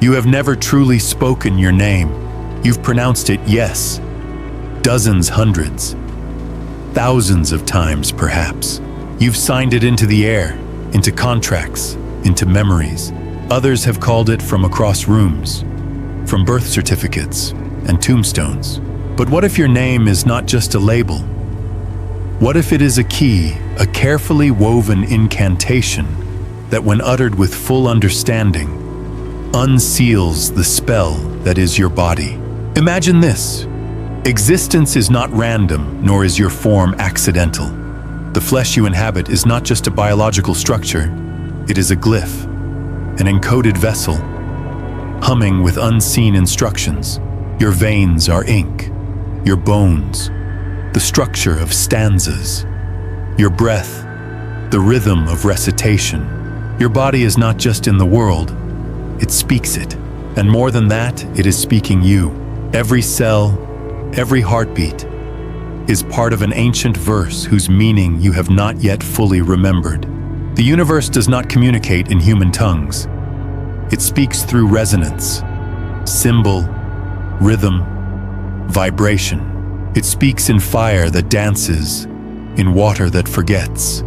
You have never truly spoken your name. You've pronounced it, yes, dozens, hundreds, thousands of times perhaps. You've signed it into the air, into contracts, into memories. Others have called it from across rooms, from birth certificates and tombstones. But what if your name is not just a label? What if it is a key, a carefully woven incantation that, when uttered with full understanding, unseals the spell that is your body? Imagine this. Existence is not random, nor is your form accidental. The flesh you inhabit is not just a biological structure, it is a glyph, an encoded vessel, humming with unseen instructions. Your veins are ink, your bones, the structure of stanzas, your breath, the rhythm of recitation. Your body is not just in the world, it speaks it. And more than that, it is speaking you. Every cell, every heartbeat is part of an ancient verse whose meaning you have not yet fully remembered. The universe does not communicate in human tongues. It speaks through resonance, symbol, rhythm, vibration. It speaks in fire that dances, in water that forgets,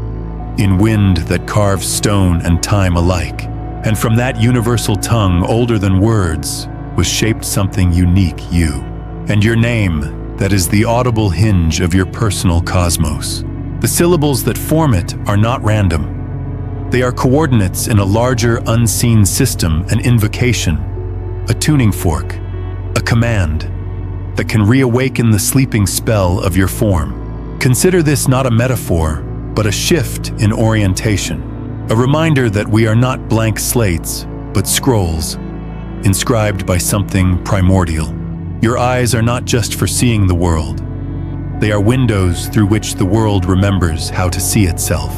in wind that carves stone and time alike. And from that universal tongue, older than words, was shaped something unique, you. And your name, that is the audible hinge of your personal cosmos. The syllables that form it are not random. They are coordinates in a larger, unseen system, an invocation, a tuning fork, a command that can reawaken the sleeping spell of your form. Consider this not a metaphor, but a shift in orientation. A reminder that we are not blank slates, but scrolls, inscribed by something primordial. Your eyes are not just for seeing the world. They are windows through which the world remembers how to see itself.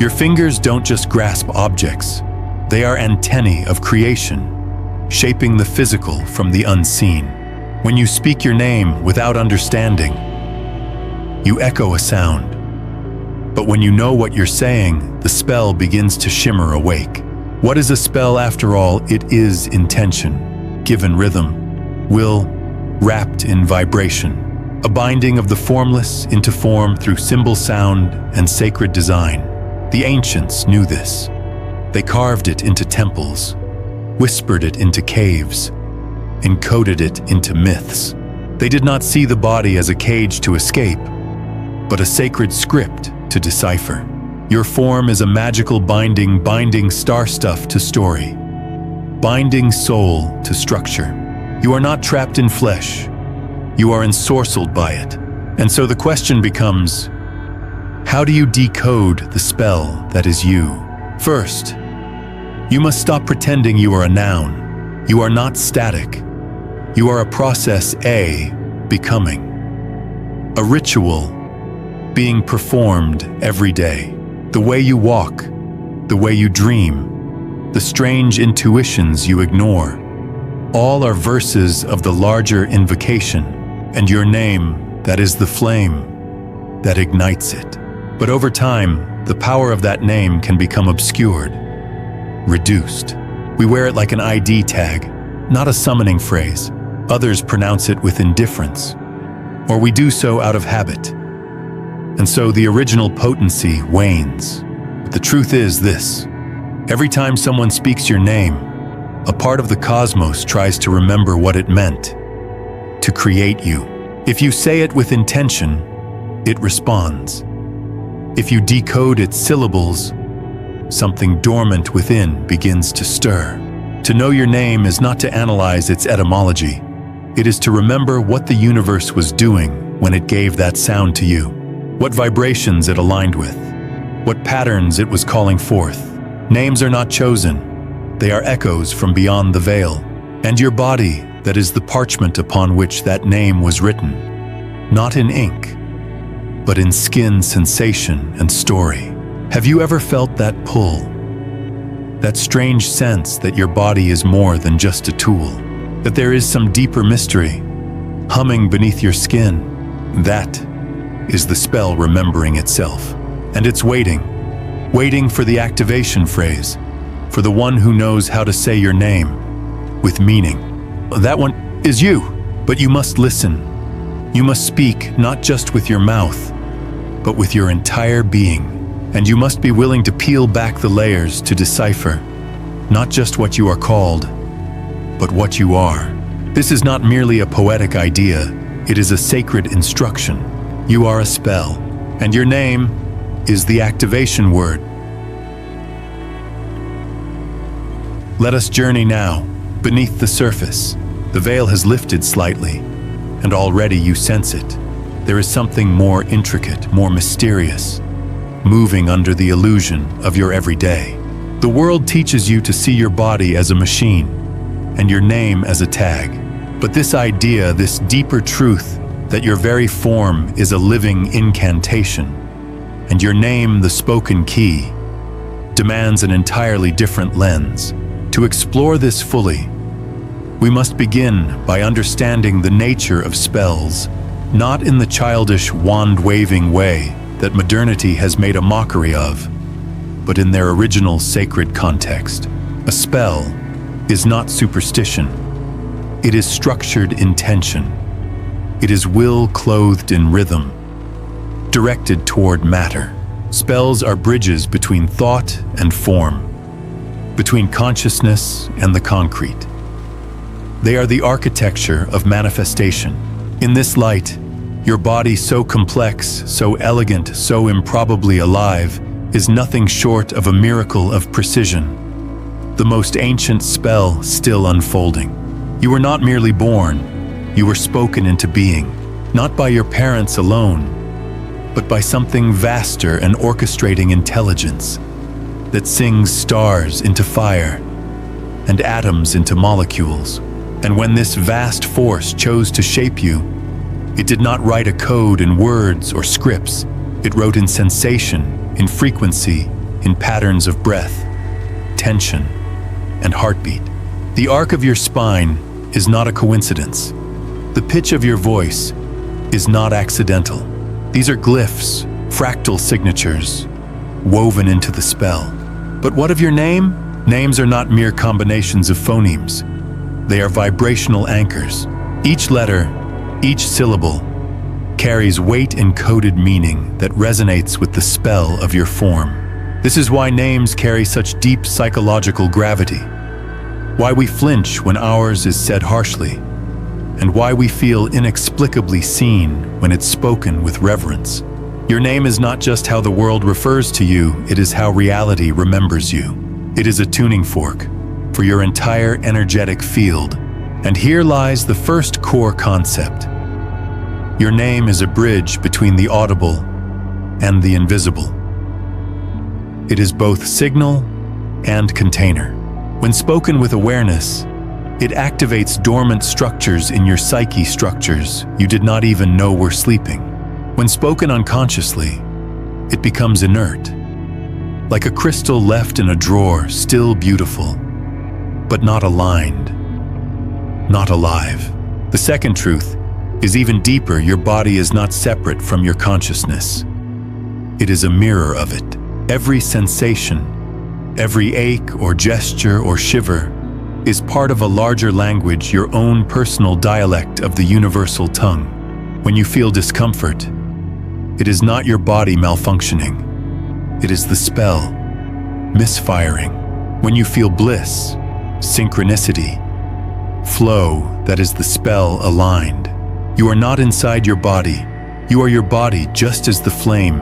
Your fingers don't just grasp objects. They are antennae of creation, shaping the physical from the unseen. When you speak your name without understanding, you echo a sound. But when you know what you're saying, the spell begins to shimmer awake. What is a spell after all? It is intention, given rhythm, will, wrapped in vibration. A binding of the formless into form through symbol sound and sacred design. The ancients knew this. They carved it into temples, whispered it into caves, encoded it into myths. They did not see the body as a cage to escape, but a sacred script to decipher. Your form is a magical binding star stuff to story, binding soul to structure. You are not trapped in flesh, you are ensorcelled by it. And so the question becomes, how do you decode the spell that is you? First, you must stop pretending you are a noun. You are not static. You are a process, becoming. A ritual being performed every day. The way you walk, the way you dream, the strange intuitions you ignore, all are verses of the larger invocation, and your name, that is the flame that ignites it. But over time, the power of that name can become obscured, reduced. We wear it like an ID tag, not a summoning phrase. Others pronounce it with indifference, or we do so out of habit. And so the original potency wanes. But the truth is this: every time someone speaks your name, a part of the cosmos tries to remember what it meant to create you. If you say it with intention, it responds. If you decode its syllables, something dormant within begins to stir. To know your name is not to analyze its etymology. It is to remember what the universe was doing when it gave that sound to you. What vibrations it aligned with, what patterns it was calling forth. Names are not chosen, they are echoes from beyond the veil. And your body, that is the parchment upon which that name was written, not in ink, but in skin, sensation, and story. Have you ever felt that pull? That strange sense that your body is more than just a tool, that there is some deeper mystery humming beneath your skin? That is the spell remembering itself. And it's waiting for the activation phrase, for the one who knows how to say your name, with meaning. That one is you, but you must listen. You must speak not just with your mouth, but with your entire being. And you must be willing to peel back the layers to decipher not just what you are called, but what you are. This is not merely a poetic idea, it is a sacred instruction. You are a spell, and your name is the activation word. Let us journey now, beneath the surface. The veil has lifted slightly, and already you sense it. There is something more intricate, more mysterious, moving under the illusion of your everyday. The world teaches you to see your body as a machine, and your name as a tag. But this idea, this deeper truth that your very form is a living incantation, and your name the spoken key, demands an entirely different lens. To explore this fully, we must begin by understanding the nature of spells, not in the childish wand-waving way that modernity has made a mockery of, but in their original sacred context. A spell is not superstition. It is structured intention. It is will clothed in rhythm, directed toward matter. Spells are bridges between thought and form, between consciousness and the concrete. They are the architecture of manifestation. In this light, your body so complex, so elegant, so improbably alive, is nothing short of a miracle of precision, the most ancient spell still unfolding. You were not merely born, you were spoken into being, not by your parents alone, but by something vaster and orchestrating intelligence that sings stars into fire and atoms into molecules. And when this vast force chose to shape you, it did not write a code in words or scripts. It wrote in sensation, in frequency, in patterns of breath, tension, and heartbeat. The arc of your spine is not a coincidence. The pitch of your voice is not accidental. These are glyphs, fractal signatures, woven into the spell. But what of your name? Names are not mere combinations of phonemes. They are vibrational anchors. Each letter, each syllable, carries weight-encoded meaning that resonates with the spell of your form. This is why names carry such deep psychological gravity, why we flinch when ours is said harshly, and why we feel inexplicably seen when it's spoken with reverence. Your name is not just how the world refers to you, it is how reality remembers you. It is a tuning fork for your entire energetic field. And here lies the first core concept. Your name is a bridge between the audible and the invisible. It is both signal and container. When spoken with awareness, it activates dormant structures in your psyche, structures you did not even know were sleeping. When spoken unconsciously, it becomes inert, like a crystal left in a drawer, still beautiful, but not aligned, not alive. The second truth is even deeper. Your body is not separate from your consciousness. It is a mirror of it. Every sensation, every ache or gesture or shiver is part of a larger language, your own personal dialect of the universal tongue. When you feel discomfort, it is not your body malfunctioning. It is the spell misfiring. When you feel bliss, synchronicity, flow, that is the spell aligned. You are not inside your body. You are your body, just as the flame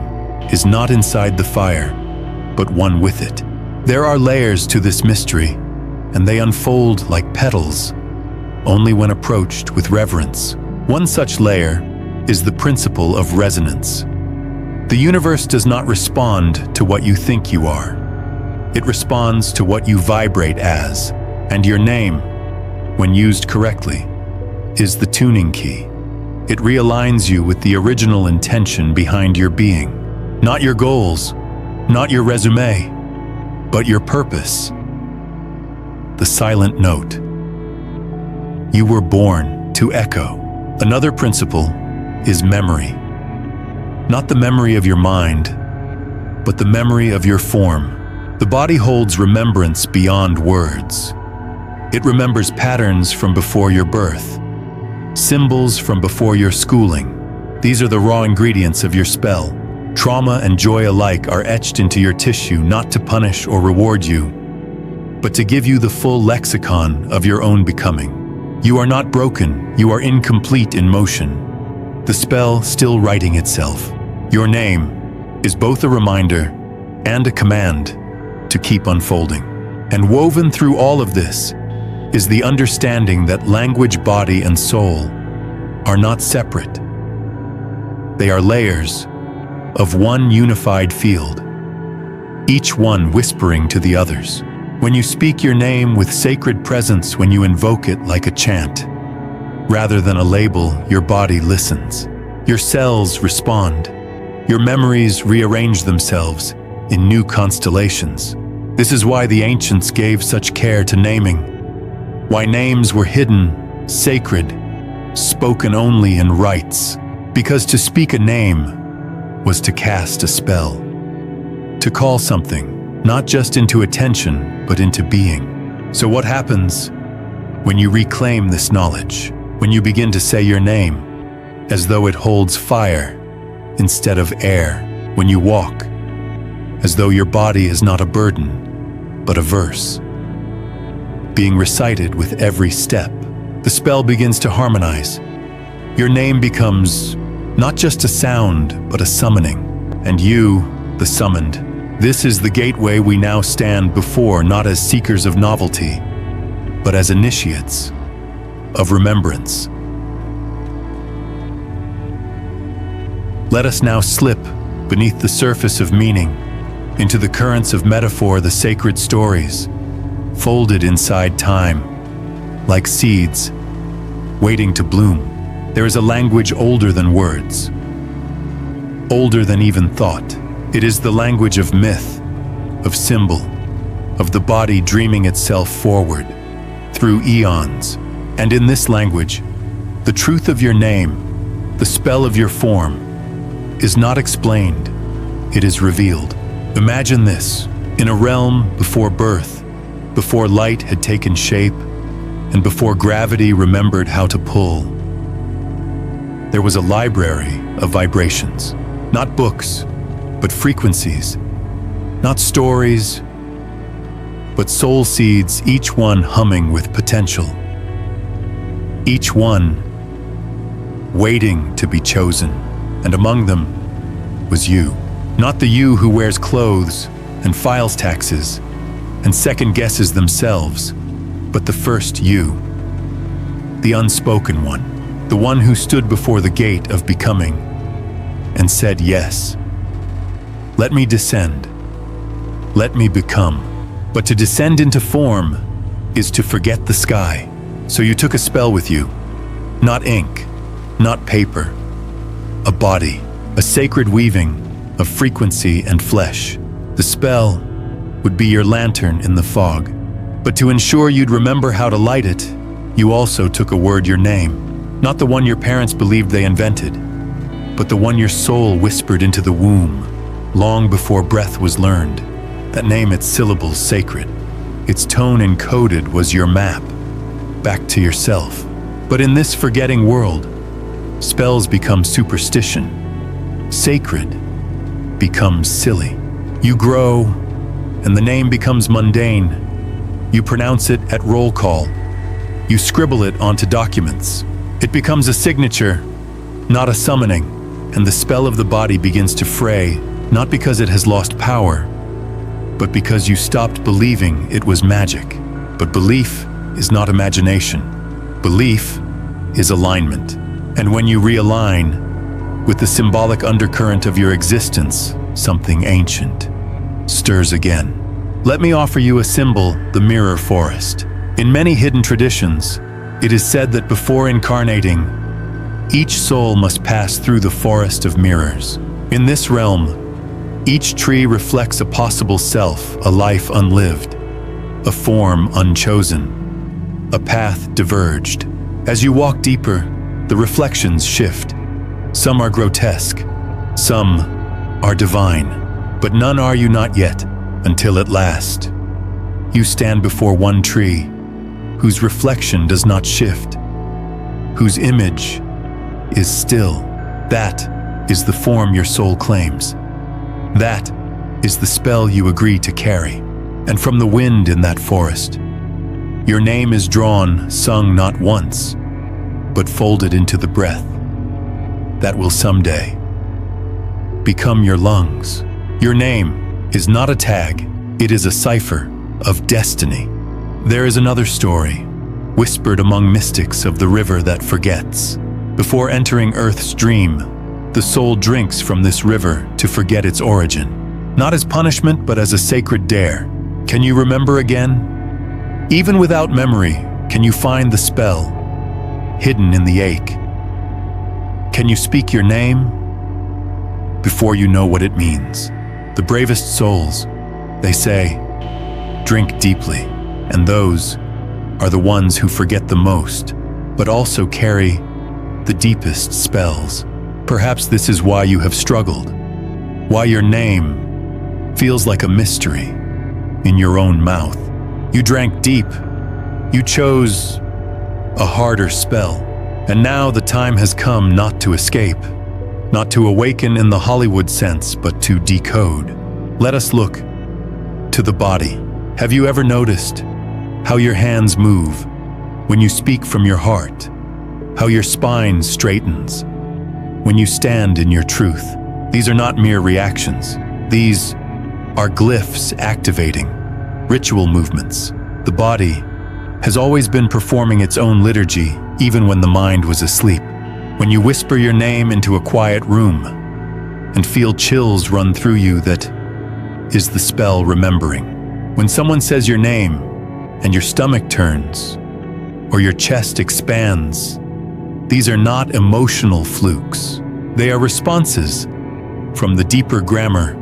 is not inside the fire, but one with it. There are layers to this mystery, and they unfold like petals, only when approached with reverence. One such layer is the principle of resonance. The universe does not respond to what you think you are. It responds to what you vibrate as, and your name, when used correctly, is the tuning key. It realigns you with the original intention behind your being. Not your goals, not your resume, but your purpose. The silent note. You were born to echo. Another principle is memory. Not the memory of your mind, but the memory of your form. The body holds remembrance beyond words. It remembers patterns from before your birth, symbols from before your schooling. These are the raw ingredients of your spell. Trauma and joy alike are etched into your tissue, not to punish or reward you, but to give you the full lexicon of your own becoming. You are not broken, you are incomplete in motion. The spell still writing itself. Your name is both a reminder and a command to keep unfolding. And woven through all of this is the understanding that language, body, and soul are not separate. They are layers of one unified field, each one whispering to the others. When you speak your name with sacred presence, when you invoke it like a chant, rather than a label, your body listens. Your cells respond. Your memories rearrange themselves in new constellations. This is why the ancients gave such care to naming, why names were hidden, sacred, spoken only in rites. Because to speak a name was to cast a spell, to call something not just into attention, but into being. So what happens when you reclaim this knowledge, when you begin to say your name as though it holds fire instead of air, when you walk as though your body is not a burden, but a verse, being recited with every step, the spell begins to harmonize. Your name becomes not just a sound, but a summoning, and you, the summoned. This is the gateway we now stand before, not as seekers of novelty, but as initiates of remembrance. Let us now slip beneath the surface of meaning, into the currents of metaphor, the sacred stories, folded inside time, like seeds, waiting to bloom. There is a language older than words, older than even thought. It is the language of myth, of symbol, of the body dreaming itself forward through eons. And in this language, the truth of your name, the spell of your form, is not explained, it is revealed. Imagine this, in a realm before birth, before light had taken shape, and before gravity remembered how to pull. There was a library of vibrations, not books, but frequencies, not stories, but soul seeds, each one humming with potential, each one waiting to be chosen. And among them was you, not the you who wears clothes and files taxes and second guesses themselves, but the first you, the unspoken one, the one who stood before the gate of becoming and said yes. Let me descend. Let me become. But to descend into form is to forget the sky. So you took a spell with you. Not ink, not paper. A body, a sacred weaving of frequency and flesh. The spell would be your lantern in the fog. But to ensure you'd remember how to light it, you also took a word, your name. Not the one your parents believed they invented, but the one your soul whispered into the womb long before breath was learned. That name, its syllables sacred, its tone encoded, was your map back to yourself. But in this forgetting world, spells become superstition. Sacred becomes silly. You grow, and the name becomes mundane. You pronounce it at roll call. You scribble it onto documents. It becomes a signature, not a summoning, and the spell of the body begins to fray, not because it has lost power, but because you stopped believing it was magic. But belief is not imagination. Belief is alignment. And when you realign with the symbolic undercurrent of your existence, something ancient stirs again. Let me offer you a symbol, the mirror forest. In many hidden traditions, it is said that before incarnating, each soul must pass through the forest of mirrors. In this realm, each tree reflects a possible self, a life unlived, a form unchosen, a path diverged. As you walk deeper, the reflections shift. Some are grotesque, some are divine, but none are you not yet, until at last, you stand before one tree whose reflection does not shift, whose image is still. That is the form your soul claims. That is the spell you agree to carry. And from the wind in that forest, your name is drawn, sung not once, but folded into the breath that will someday become your lungs. Your name is not a tag, it is a cipher of destiny. There is another story, whispered among mystics of the river that forgets. Before entering Earth's dream, the soul drinks from this river to forget its origin, not as punishment but as a sacred dare. Can you remember again? Even without memory, can you find the spell hidden in the ache? Can you speak your name before you know what it means? The bravest souls, they say, drink deeply, and those are the ones who forget the most, but also carry the deepest spells. Perhaps this is why you have struggled, why your name feels like a mystery in your own mouth. You drank deep, you chose a harder spell, and now the time has come not to escape, not to awaken in the Hollywood sense, but to decode. Let us look to the body. Have you ever noticed how your hands move when you speak from your heart? How your spine straightens when you stand in your truth? These are not mere reactions. These are glyphs activating ritual movements. The body has always been performing its own liturgy, even when the mind was asleep. When you whisper your name into a quiet room and feel chills run through you, that is the spell remembering. When someone says your name and your stomach turns or your chest expands, these are not emotional flukes. They are responses from the deeper grammar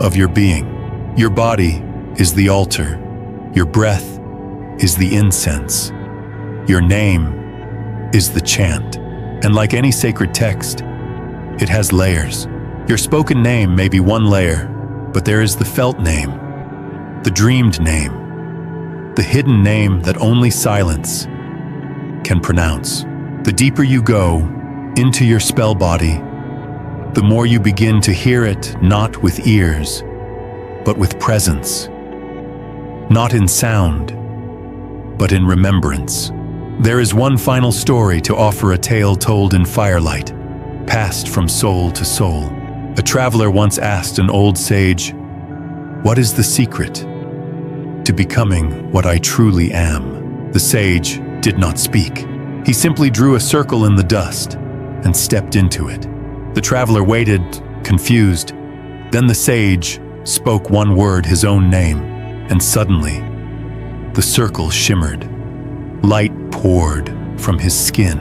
of your being. Your body is the altar. Your breath is the incense. Your name is the chant. And like any sacred text, it has layers. Your spoken name may be one layer, but there is the felt name, the dreamed name, the hidden name that only silence can pronounce. The deeper you go into your spell body, the more you begin to hear it, not with ears, but with presence. Not in sound, but in remembrance. There is one final story to offer, a tale told in firelight, passed from soul to soul. A traveler once asked an old sage, "What is the secret to becoming what I truly am?" The sage did not speak. He simply drew a circle in the dust and stepped into it. The traveler waited, confused. Then the sage spoke one word, his own name, and suddenly the circle shimmered. Light poured from his skin,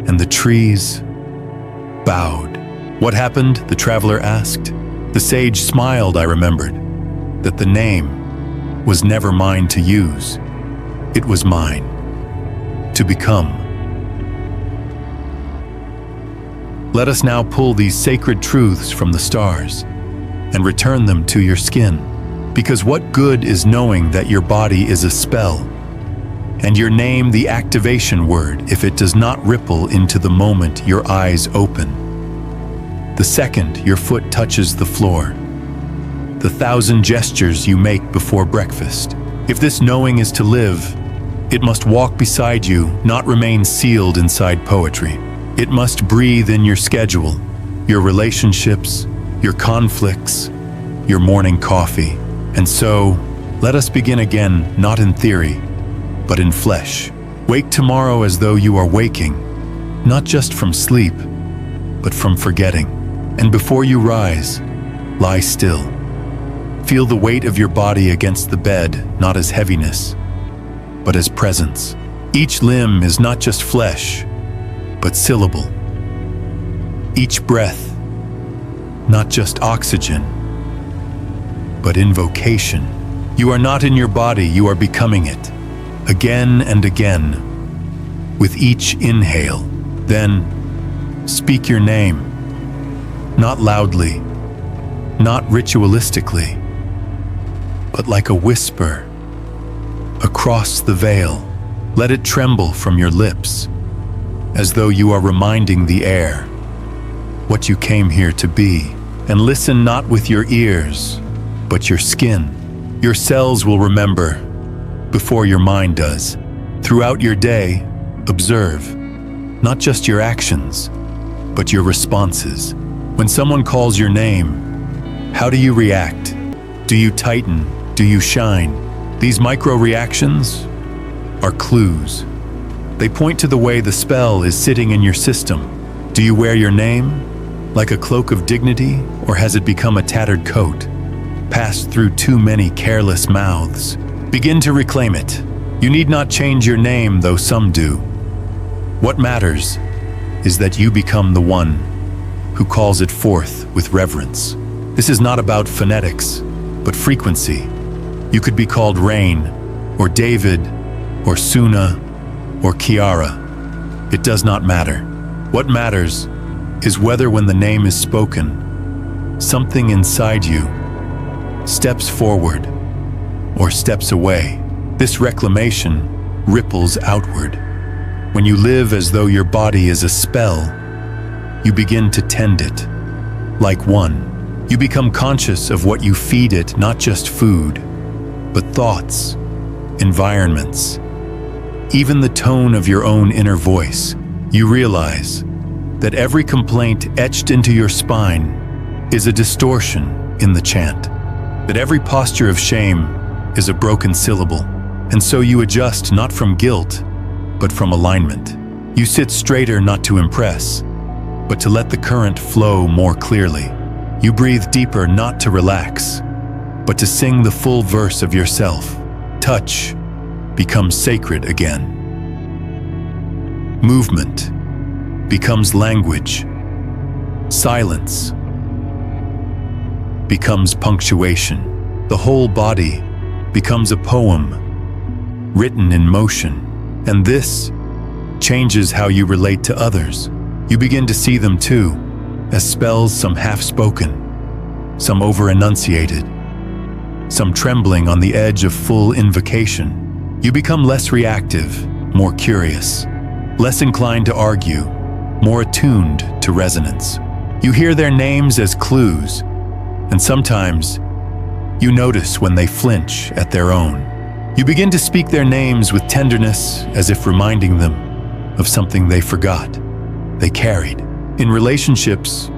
and the trees bowed. "What happened?" the traveler asked. The sage smiled. "I remembered that the name was never mine to use. It was mine to become." Let us now pull these sacred truths from the stars and return them to your skin. Because what good is knowing that your body is a spell and your name the activation word if it does not ripple into the moment your eyes open, the second your foot touches the floor, the 1,000 gestures you make before breakfast? If this knowing is to live, it must walk beside you, not remain sealed inside poetry. It must breathe in your schedule, your relationships, your conflicts, your morning coffee. And so, let us begin again, not in theory, but in flesh. Wake tomorrow as though you are waking, not just from sleep, but from forgetting. And before you rise, lie still. Feel the weight of your body against the bed, not as heaviness, but as presence. Each limb is not just flesh, but syllable. Each breath, not just oxygen, but invocation. You are not in your body, you are becoming it, again and again, with each inhale. Then, speak your name, not loudly, not ritualistically, but like a whisper, across the veil. Let it tremble from your lips, as though you are reminding the air what you came here to be. And listen not with your ears, but your skin. Your cells will remember before your mind does. Throughout your day, observe not just your actions, but your responses. When someone calls your name, how do you react? Do you tighten? Do you shine? These micro-reactions are clues. They point to the way the spell is sitting in your system. Do you wear your name like a cloak of dignity, or has it become a tattered coat, passed through too many careless mouths? Begin to reclaim it. You need not change your name, though some do. What matters is that you become the one who calls it forth with reverence. This is not about phonetics, but frequency. You could be called Rain, or David, or Suna, or Kiara. It does not matter. What matters is whether, when the name is spoken, something inside you steps forward or steps away. This reclamation ripples outward. When you live as though your body is a spell, you begin to tend it like one. You become conscious of what you feed it, not just food, but thoughts, environments, even the tone of your own inner voice. You realize that every complaint etched into your spine is a distortion in the chant, that every posture of shame is a broken syllable, and so you adjust not from guilt, but from alignment. You sit straighter not to impress, but to let the current flow more clearly. You breathe deeper not to relax, but to sing the full verse of yourself. Touch becomes sacred again. Movement becomes language. Silence becomes punctuation. The whole body becomes a poem written in motion. And this changes how you relate to others. You begin to see them too, as spells, some half-spoken, some over-enunciated, some trembling on the edge of full invocation. You become less reactive, more curious, less inclined to argue, more attuned to resonance. You hear their names as clues, and sometimes you notice when they flinch at their own. You begin to speak their names with tenderness, as if reminding them of something they forgot, they carried. In relationships,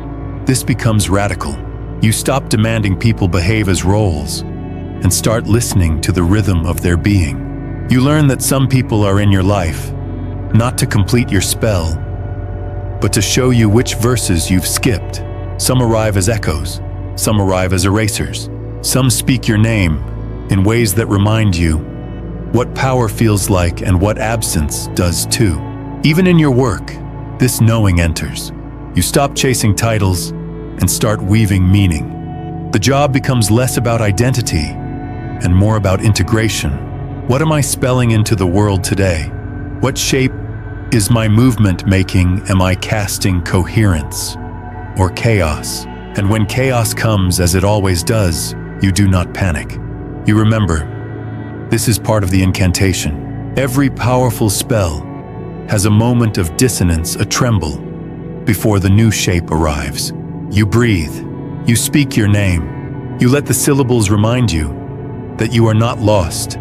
this becomes radical. You stop demanding people behave as roles and start listening to the rhythm of their being. You learn that some people are in your life, not to complete your spell, but to show you which verses you've skipped. Some arrive as echoes, some arrive as erasers. Some speak your name in ways that remind you what power feels like and what absence does too. Even in your work, this knowing enters. You stop chasing titles and start weaving meaning. The job becomes less about identity and more about integration. What am I spelling into the world today? What shape is my movement making? Am I casting coherence or chaos? And when chaos comes, as it always does, you do not panic. You remember, this is part of the incantation. Every powerful spell has a moment of dissonance, a tremble, before the new shape arrives. You breathe, you speak your name, you let the syllables remind you that you are not lost,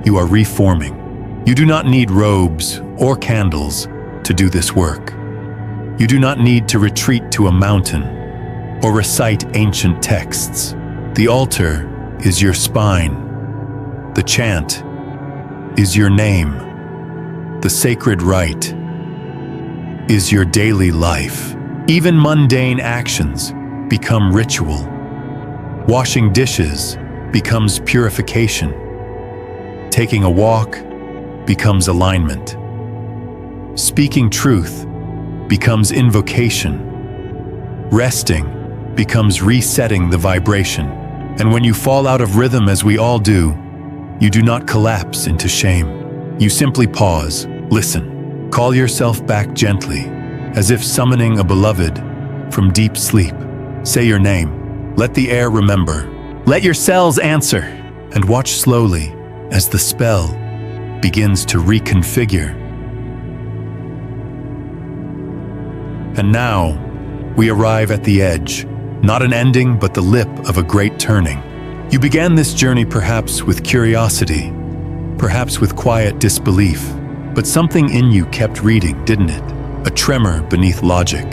you are reforming. You do not need robes or candles to do this work. You do not need to retreat to a mountain or recite ancient texts. The altar is your spine. The chant is your name. The sacred rite is your daily life. Even mundane actions become ritual. Washing dishes becomes purification. Taking a walk becomes alignment. Speaking truth becomes invocation. Resting becomes resetting the vibration. And when you fall out of rhythm, as we all do, you do not collapse into shame. You simply pause, listen, call yourself back gently, as if summoning a beloved from deep sleep. Say your name. Let the air remember. Let your cells answer. And watch slowly as the spell begins to reconfigure. And now, we arrive at the edge, not an ending but the lip of a great turning. You began this journey perhaps with curiosity, perhaps with quiet disbelief, but something in you kept reading, didn't it? A tremor beneath logic,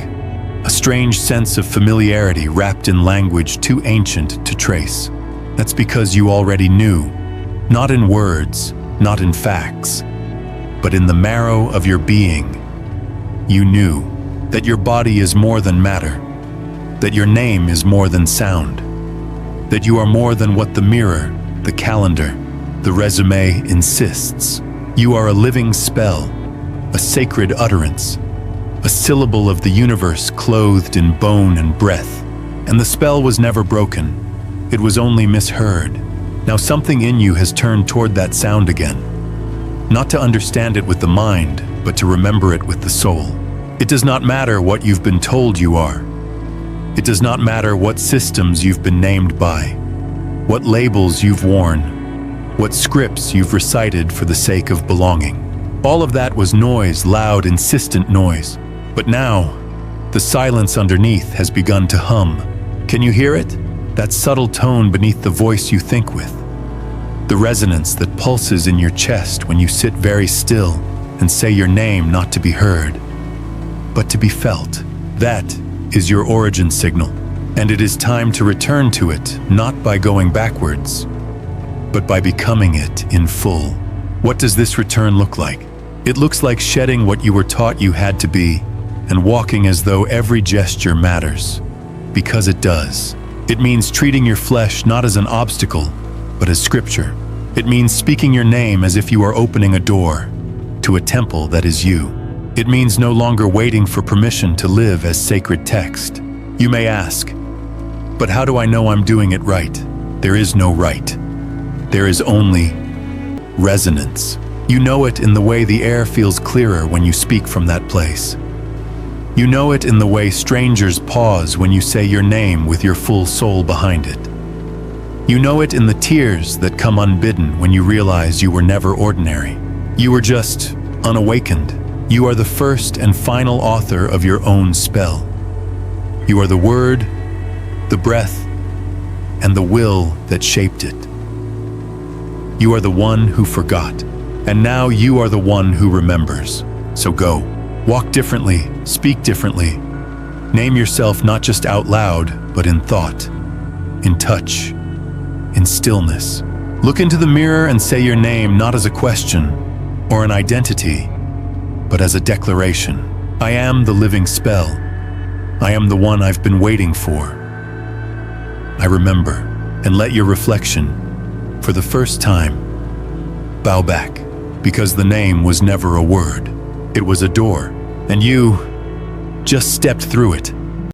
a strange sense of familiarity wrapped in language too ancient to trace. That's because you already knew, not in words, not in facts, but in the marrow of your being. You knew that your body is more than matter, that your name is more than sound, that you are more than what the mirror, the calendar, the resume insists. You are a living spell, a sacred utterance, a syllable of the universe clothed in bone and breath. And the spell was never broken. It was only misheard. Now something in you has turned toward that sound again. Not to understand it with the mind, but to remember it with the soul. It does not matter what you've been told you are. It does not matter what systems you've been named by, what labels you've worn, what scripts you've recited for the sake of belonging. All of that was noise, loud, insistent noise. But now, the silence underneath has begun to hum. Can you hear it? That subtle tone beneath the voice you think with. The resonance that pulses in your chest when you sit very still and say your name not to be heard, but to be felt. That is your origin signal, and it is time to return to it, not by going backwards, but by becoming it in full. What does this return look like? It looks like shedding what you were taught you had to be and walking as though every gesture matters, because it does. It means treating your flesh not as an obstacle, but as scripture. It means speaking your name as if you are opening a door to a temple that is you. It means no longer waiting for permission to live as sacred text. You may ask, but how do I know I'm doing it right? There is no right. There is only resonance. You know it in the way the air feels clearer when you speak from that place. You know it in the way strangers pause when you say your name with your full soul behind it. You know it in the tears that come unbidden when you realize you were never ordinary. You were just unawakened. You are the first and final author of your own spell. You are the word, the breath, and the will that shaped it. You are the one who forgot, and now you are the one who remembers. So go. Walk differently, speak differently. Name yourself not just out loud, but in thought, in touch, in stillness. Look into the mirror and say your name not as a question or an identity, but as a declaration. I am the living spell. I am the one I've been waiting for. I remember, and let your reflection, for the first time, bow back, because the name was never a word. It was a door, and you just stepped through it.